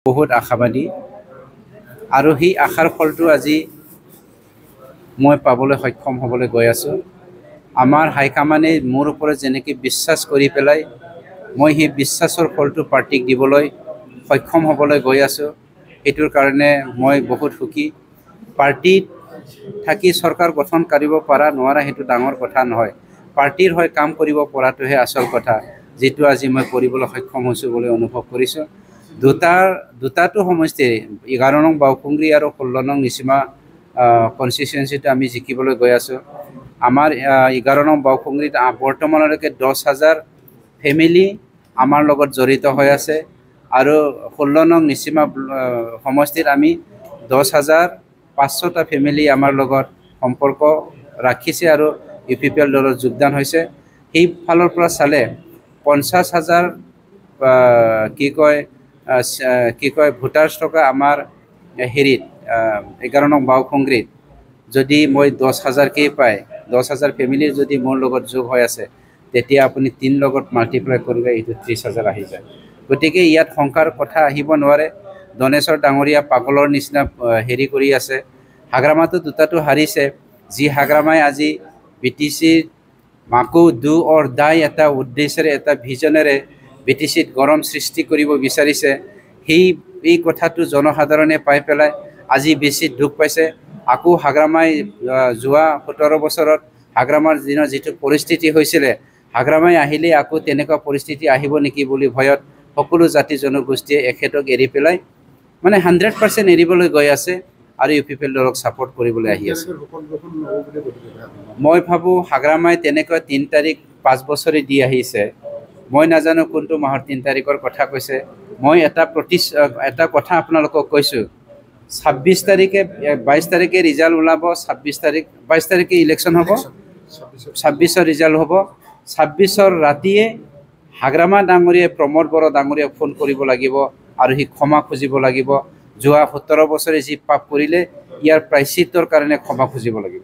বহুত আশাবাদী আৰু সেই আশাৰ ফলটো আজি মই পাবলৈ সক্ষম হ'বলৈ গৈ আছোঁ। আমাৰ হাইকমাণ্ডে মোৰ ওপৰত যেনেকৈ বিশ্বাস কৰি পেলাই মই সেই বিশ্বাসৰ ফলটো পাৰ্টিক দিবলৈ সক্ষম হ'বলৈ গৈ আছোঁ। সেইটোৰ কাৰণে মই বহুত সুখী। পাৰ্টিত থাকি চৰকাৰ গঠন কৰিব পৰা নোৱাৰা সেইটো ডাঙৰ কথা নহয়। পাৰ্টিৰ হৈ কাম কৰিব পৰাটোহে আচল কথা, যিটো আজি মই কৰিবলৈ সক্ষম হৈছোঁ বুলি অনুভৱ কৰিছোঁ। দুটাটো সমষ্টি 11 নং বাওকুংগ্ৰী আৰু 16 নং নিচিমা কনষ্টিটুৱেঞ্চিটো আমি জিকিবলৈ গৈ আছোঁ। আমাৰ 11 নং বাওকুংগ্ৰীত বৰ্তমানলৈকে 10,000 ফেমিলি আমাৰ লগত জড়িত হৈ আছে আৰু 16 নং নিচিমা সমষ্টিত আমি 10,500টা ফেমিলি আমাৰ লগত সম্পৰ্ক ৰাখিছে আৰু UPPL দলত যোগদান হৈছে। সেই ফালৰ পৰা চালে 50,000 ভোটাৰ্ছ থকা আমাৰ হেৰিত 11 নং বাওকুংগ্ৰীত যদি মই 10,000কে পায়, 10,000 ফেমিলিৰ যদি মোৰ লগত যোগ হৈ আছে, তেতিয়া আপুনি 3 লগত মাল্টিপ্লাই কৰিলে এইটো 30,000 আহি যায়। গতিকে ইয়াত শংকাৰ কথা আহিব নোৱাৰে। দনেশ্বৰ ডাঙৰীয়া পাগলৰ নিচিনা হেৰি কৰি আছে। হাগ্ৰামাতো দুটাটো হাৰিছে। যি হাগ্ৰামাই আজি BTCৰ মাকো ডু অৰ ডাই এটা উদ্দেশ্যেৰে এটা ভিজনেৰে BTCত গৰম সৃষ্টি কৰিব বিচাৰিছে। এই কথাটো জনসাধাৰণে পাই পেলাই আজি বেছি দুখ পাইছে। আকৌ হাগ্ৰামাই যোৱা 17 বছৰত হাগ্ৰামাৰ দিনৰ যিটো পৰিস্থিতি হৈছিলে, হাগ্ৰামাই আহিলে আকৌ তেনেকুৱা পৰিস্থিতি আহিব নেকি বুলি ভয়ত সকলো জাতি জনগোষ্ঠীয়ে এখেতক এৰি পেলাই মানে 100% এৰিবলৈ গৈ আছে আৰু UPPL দলক ছাপোৰ্ট কৰিবলৈ আহি আছে। মই ভাবোঁ হাগ্ৰামাই তেনেকুৱা 3 তাৰিখ 5 বছৰে দি আহিছে। মই নাজানো কোনটো মাহৰ 3 তাৰিখৰ কথা কৈছে। মই এটা কথা আপোনালোকক কৈছোঁ, 22 তাৰিখে ৰিজাল্ট ওলাব। 22 তাৰিখে ইলেকশ্যন হ'ব, 26ৰ ৰিজাল্ট হ'ব। 26ৰ ৰাতিয়ে হাগ্ৰামা ডাঙৰীয়াই প্ৰমোদ বড়ো ডাঙৰীয়াক ফোন কৰিব লাগিব আৰু সি ক্ষমা খুজিব লাগিব। যোৱা 17 বছৰে যি পাপ কৰিলে ইয়াৰ প্ৰায়শ্চিত্তৰ কাৰণে ক্ষমা খুজিব লাগিব।